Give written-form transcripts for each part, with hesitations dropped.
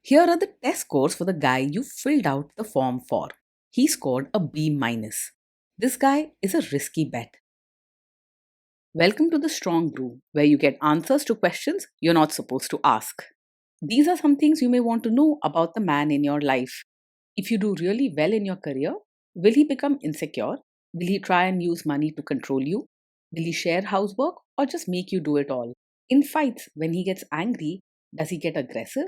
Here are the test scores for the guy you filled out the form for. He scored a B minus. This guy is a risky bet. Welcome to the Strong Brew, where you get answers to questions you're not supposed to ask. These are some things you may want to know about the man in your life. If you do really well in your career, will he become insecure? Will he try and use money to control you? Will he share housework or just make you do it all? In fights, when he gets angry, does he get aggressive?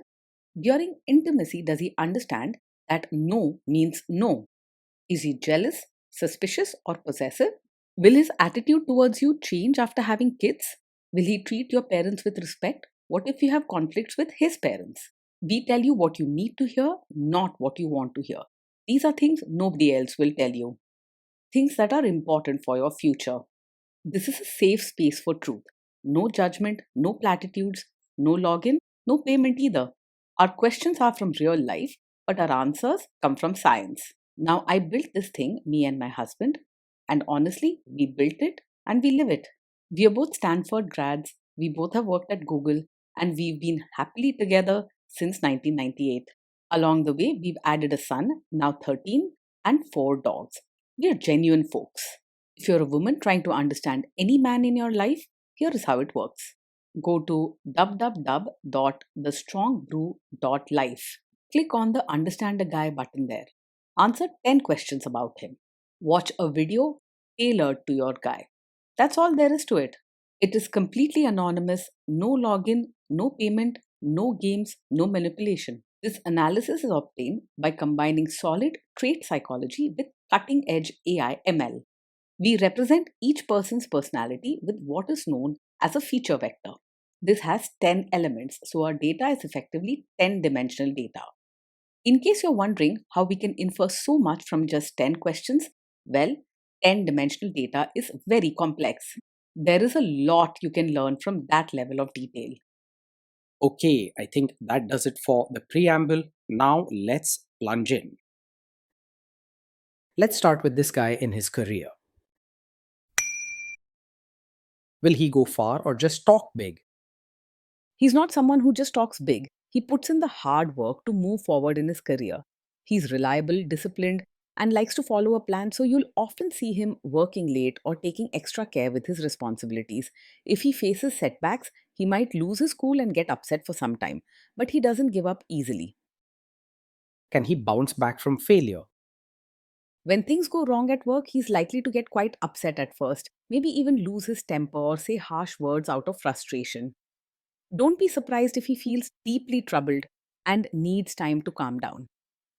During intimacy, does he understand that no means no? Is he jealous, suspicious, or possessive? Will his attitude towards you change after having kids? Will he treat your parents with respect? What if you have conflicts with his parents? We tell you what you need to hear, not what you want to hear. These are things nobody else will tell you. Things that are important for your future. This is a safe space for truth. No judgment, no platitudes, no login, no payment either. Our questions are from real life, but our answers come from science. Now, I built this thing, me and my husband, and honestly, we built it and we live it. We are both Stanford grads, we both have worked at Google, and we've been happily together since 1998. Along the way, we've added a son, now 13, and 4 dogs. We are genuine folks. If you're a woman trying to understand any man in your life, here is how it works. Go to www.thestrongbrew.life. Click on the Understand a Guy button there. Answer 10 questions about him. Watch a video tailored to your guy. That's all there is to it. It is completely anonymous, no login, no payment, no games, no manipulation. This analysis is obtained by combining solid trait psychology with cutting edge AI ML. We represent each person's personality with what is known as a feature vector. This has 10 elements, so our data is effectively 10-dimensional data. In case you're wondering how we can infer so much from just 10 questions, well, 10-dimensional data is very complex. There is a lot you can learn from that level of detail. Okay, I think that does it for the preamble. Now let's plunge in. Let's start with this guy in his career. Will he go far or just talk big? He's not someone who just talks big. He puts in the hard work to move forward in his career. He's reliable, disciplined, and likes to follow a plan, so you'll often see him working late or taking extra care with his responsibilities. If he faces setbacks, he might lose his cool and get upset for some time, but he doesn't give up easily. Can he bounce back from failure? When things go wrong at work, he's likely to get quite upset at first, maybe even lose his temper or say harsh words out of frustration. Don't be surprised if he feels deeply troubled and needs time to calm down.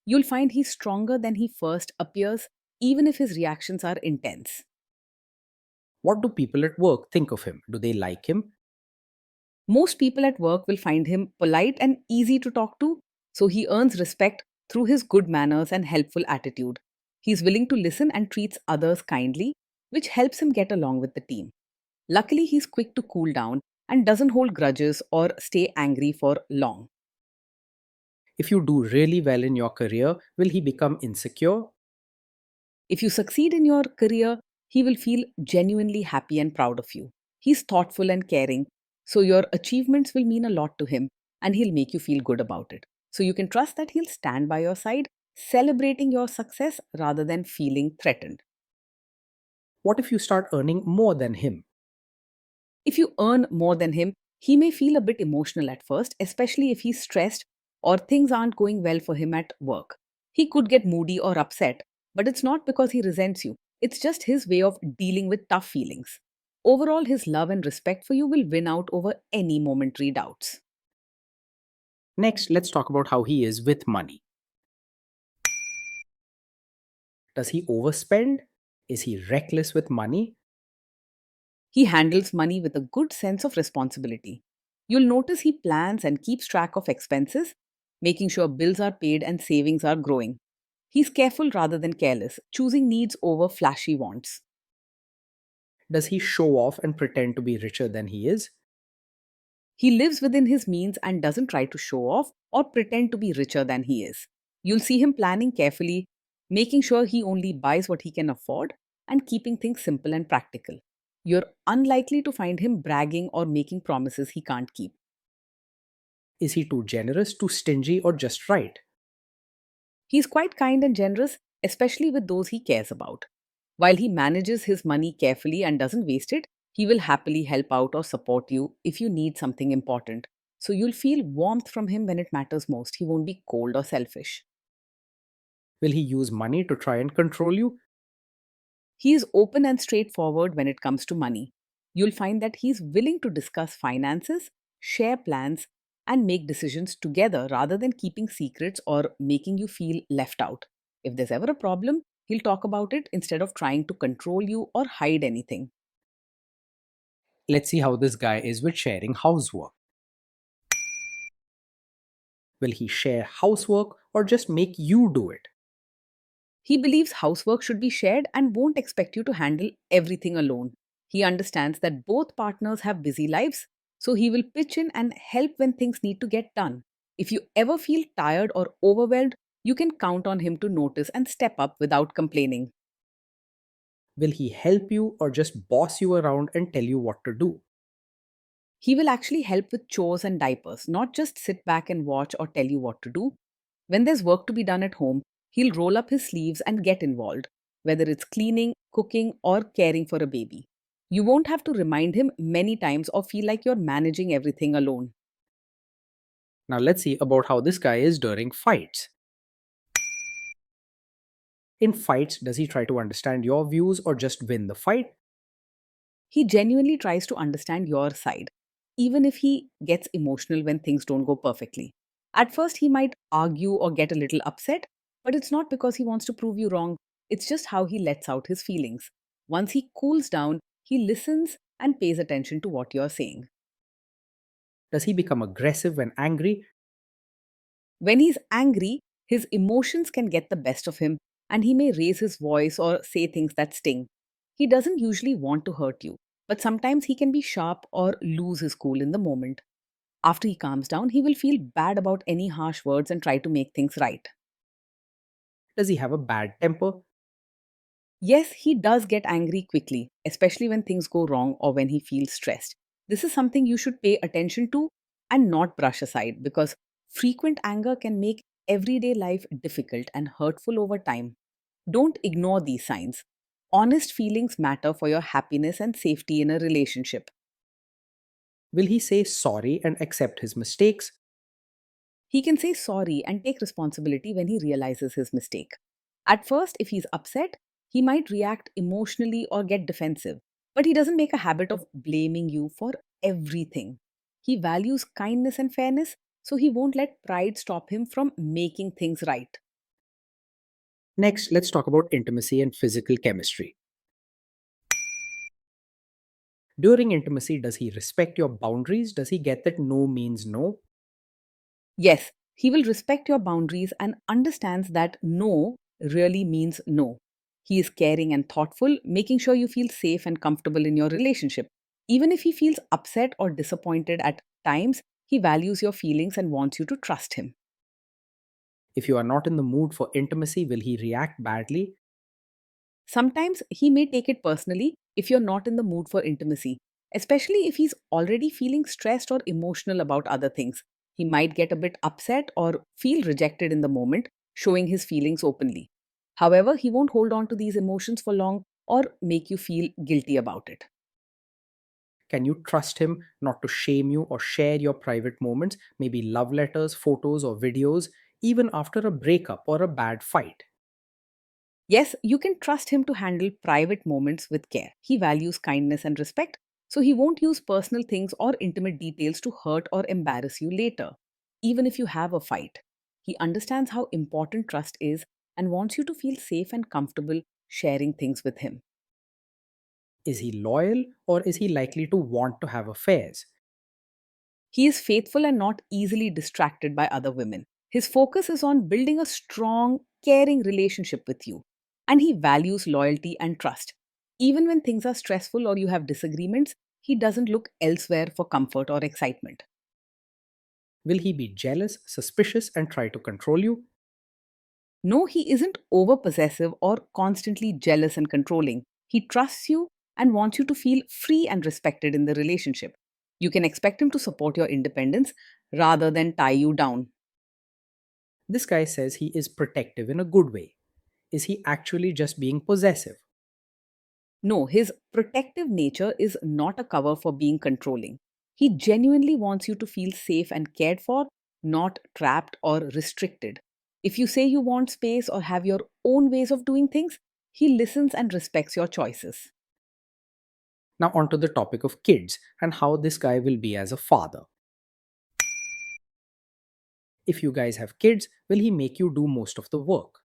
You'll find he's stronger than he first appears, even if his reactions are intense. What do people at work think of him? Do they like him? Most people at work will find him polite and easy to talk to, so he earns respect through his good manners and helpful attitude. He's willing to listen and treats others kindly, which helps him get along with the team. Luckily, he's quick to cool down and doesn't hold grudges or stay angry for long. If you do really well in your career, will he become insecure? If you succeed in your career, he will feel genuinely happy and proud of you. He's thoughtful and caring, so your achievements will mean a lot to him and he'll make you feel good about it. So you can trust that he'll stand by your side, celebrating your success rather than feeling threatened. What if you start earning more than him? If you earn more than him, he may feel a bit emotional at first, especially if he's stressed or things aren't going well for him at work. He could get moody or upset, but it's not because he resents you. It's just his way of dealing with tough feelings. Overall, his love and respect for you will win out over any momentary doubts. Next, let's talk about how he is with money. Does he overspend? Is he reckless with money? He handles money with a good sense of responsibility. You'll notice he plans and keeps track of expenses, making sure bills are paid and savings are growing. He's careful rather than careless, choosing needs over flashy wants. Does he show off and pretend to be richer than he is? He lives within his means and doesn't try to show off or pretend to be richer than he is. You'll see him planning carefully, making sure he only buys what he can afford, and keeping things simple and practical. You're unlikely to find him bragging or making promises he can't keep. Is he too generous, too stingy, or just right? He's quite kind and generous, especially with those he cares about. While he manages his money carefully and doesn't waste it, he will happily help out or support you if you need something important. So you'll feel warmth from him when it matters most. He won't be cold or selfish. Will he use money to try and control you? He is open and straightforward when it comes to money. You'll find that he's willing to discuss finances, share plans, and make decisions together rather than keeping secrets or making you feel left out. If there's ever a problem, he'll talk about it instead of trying to control you or hide anything. Let's see how this guy is with sharing housework. Will he share housework or just make you do it? He believes housework should be shared and won't expect you to handle everything alone. He understands that both partners have busy lives, so he will pitch in and help when things need to get done. If you ever feel tired or overwhelmed, you can count on him to notice and step up without complaining. Will he help you or just boss you around and tell you what to do? He will actually help with chores and diapers, not just sit back and watch or tell you what to do. When there's work to be done at home, he'll roll up his sleeves and get involved, whether it's cleaning, cooking, or caring for a baby. You won't have to remind him many times or feel like you're managing everything alone. Now let's see about how this guy is during fights. In fights, does he try to understand your views or just win the fight? He genuinely tries to understand your side, even if he gets emotional when things don't go perfectly. At first, he might argue or get a little upset, but it's not because he wants to prove you wrong. It's just how he lets out his feelings. Once he cools down, he listens and pays attention to what you're saying. Does he become aggressive when angry? When he's angry, his emotions can get the best of him and he may raise his voice or say things that sting. He doesn't usually want to hurt you, but sometimes he can be sharp or lose his cool in the moment. After he calms down, he will feel bad about any harsh words and try to make things right. Does he have a bad temper? Yes, he does get angry quickly, especially when things go wrong or when he feels stressed. This is something you should pay attention to and not brush aside because frequent anger can make everyday life difficult and hurtful over time. Don't ignore these signs. Honest feelings matter for your happiness and safety in a relationship. Will he say sorry and accept his mistakes? He can say sorry and take responsibility when he realizes his mistake. At first, if he's upset, he might react emotionally or get defensive, but he doesn't make a habit of blaming you for everything. He values kindness and fairness, so he won't let pride stop him from making things right. Next, let's talk about intimacy and physical chemistry. During intimacy, does he respect your boundaries? Does he get that no means no? Yes, he will respect your boundaries and understands that no really means no. He is caring and thoughtful, making sure you feel safe and comfortable in your relationship. Even if he feels upset or disappointed at times, he values your feelings and wants you to trust him. If you are not in the mood for intimacy, will he react badly? Sometimes he may take it personally if you're not in the mood for intimacy, especially if he's already feeling stressed or emotional about other things. He might get a bit upset or feel rejected in the moment, showing his feelings openly. However, he won't hold on to these emotions for long or make you feel guilty about it. Can you trust him not to shame you or share your private moments, maybe love letters, photos, or videos, even after a breakup or a bad fight? Yes, you can trust him to handle private moments with care. He values kindness and respect, so he won't use personal things or intimate details to hurt or embarrass you later, even if you have a fight. He understands how important trust is and wants you to feel safe and comfortable sharing things with him. Is he loyal or is he likely to want to have affairs? He is faithful and not easily distracted by other women. His focus is on building a strong, caring relationship with you, and he values loyalty and trust. Even when things are stressful or you have disagreements, he doesn't look elsewhere for comfort or excitement. Will he be jealous, suspicious, and try to control you? No, he isn't over possessive or constantly jealous and controlling. He trusts you and wants you to feel free and respected in the relationship. You can expect him to support your independence rather than tie you down. This guy says he is protective in a good way. Is he actually just being possessive? No, his protective nature is not a cover for being controlling. He genuinely wants you to feel safe and cared for, not trapped or restricted. If you say you want space or have your own ways of doing things, he listens and respects your choices. Now, on to the topic of kids and how this guy will be as a father. If you guys have kids, will he make you do most of the work?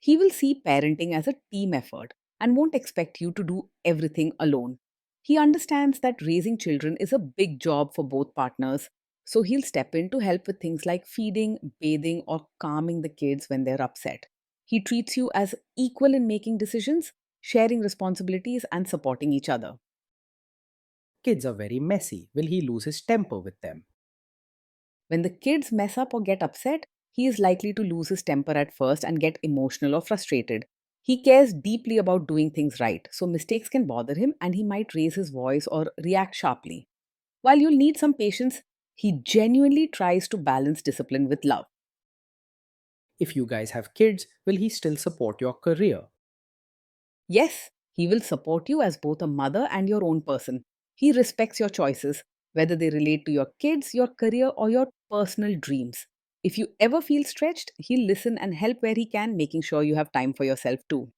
He will see parenting as a team effort and won't expect you to do everything alone. He understands that raising children is a big job for both partners, so he'll step in to help with things like feeding, bathing, or calming the kids when they're upset. He treats you as equal in making decisions, sharing responsibilities, and supporting each other. Kids are very messy. Will he lose his temper with them? When the kids mess up or get upset, he is likely to lose his temper at first and get emotional or frustrated. He cares deeply about doing things right, so mistakes can bother him and he might raise his voice or react sharply. While you'll need some patience, he genuinely tries to balance discipline with love. If you guys have kids, will he still support your career? Yes, he will support you as both a mother and your own person. He respects your choices, whether they relate to your kids, your career, or your personal dreams. If you ever feel stretched, he'll listen and help where he can, making sure you have time for yourself too.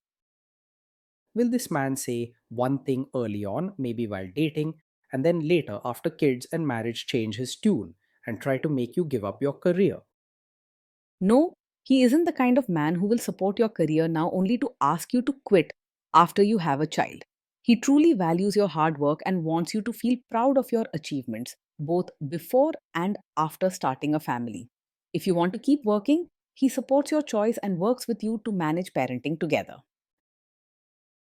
Will this man say one thing early on, maybe while dating, and then later, after kids and marriage, change his tune and try to make you give up your career? No, he isn't the kind of man who will support your career now only to ask you to quit after you have a child. He truly values your hard work and wants you to feel proud of your achievements, both before and after starting a family. If you want to keep working, he supports your choice and works with you to manage parenting together.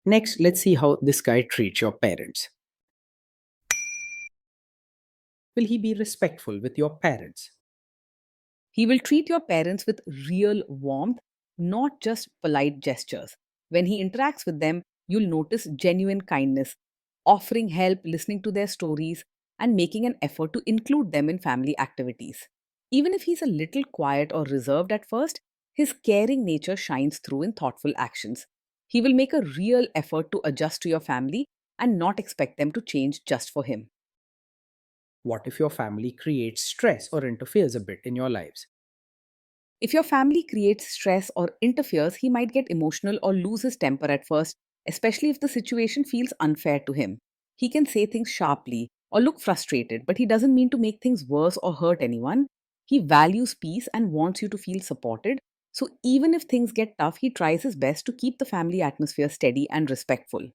Next, let's see how this guy treats your parents. Will he be respectful with your parents? He will treat your parents with real warmth, not just polite gestures. When he interacts with them, you'll notice genuine kindness, offering help, listening to their stories, and making an effort to include them in family activities. Even if he's a little quiet or reserved at first, his caring nature shines through in thoughtful actions. He will make a real effort to adjust to your family and not expect them to change just for him. What if your family creates stress or interferes a bit in your lives? If your family creates stress or interferes, he might get emotional or lose his temper at first, especially if the situation feels unfair to him. He can say things sharply or look frustrated, but he doesn't mean to make things worse or hurt anyone. He values peace and wants you to feel supported. So even if things get tough, he tries his best to keep the family atmosphere steady and respectful.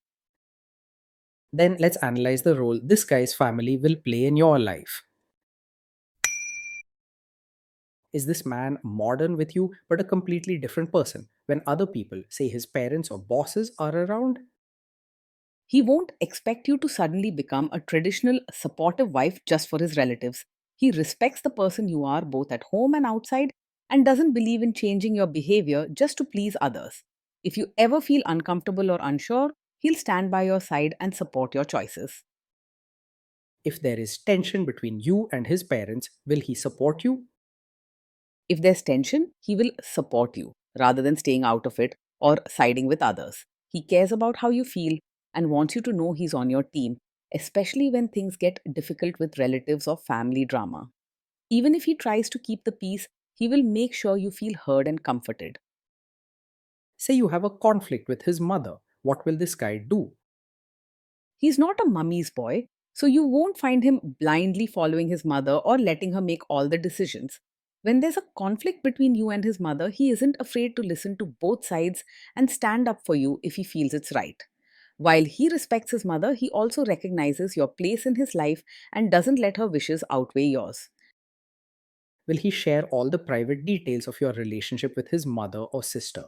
Then let's analyze the role this guy's family will play in your life. Is this man modern with you but a completely different person when other people, say his parents or bosses, are around? He won't expect you to suddenly become a traditional supportive wife just for his relatives. He respects the person you are both at home and outside and doesn't believe in changing your behavior just to please others. If you ever feel uncomfortable or unsure, he'll stand by your side and support your choices. If there is tension between you and his parents, will he support you? If there's tension, he will support you rather than staying out of it or siding with others. He cares about how you feel and wants you to know he's on your team, especially when things get difficult with relatives or family drama. Even if he tries to keep the peace, he will make sure you feel heard and comforted. Say you have a conflict with his mother. What will this guy do? He's not a mummy's boy, so you won't find him blindly following his mother or letting her make all the decisions. When there's a conflict between you and his mother, he isn't afraid to listen to both sides and stand up for you if he feels it's right. While he respects his mother, he also recognizes your place in his life and doesn't let her wishes outweigh yours. Will he share all the private details of your relationship with his mother or sister?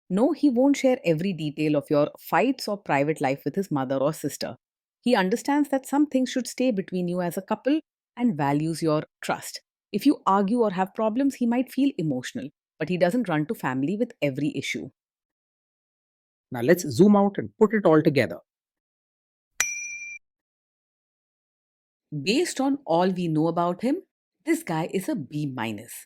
No, he won't share every detail of your fights or private life with his mother or sister. He understands that some things should stay between you as a couple and values your trust. If you argue or have problems, he might feel emotional, but he doesn't run to family with every issue. Now let's zoom out and put it all together. Based on all we know about him, this guy is a B minus.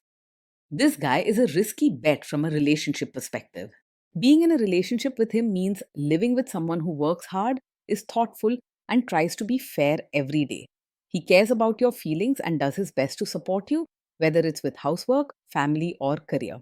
This guy is a risky bet from a relationship perspective. Being in a relationship with him means living with someone who works hard, is thoughtful, and tries to be fair every day. He cares about your feelings and does his best to support you, whether it's with housework, family, or career.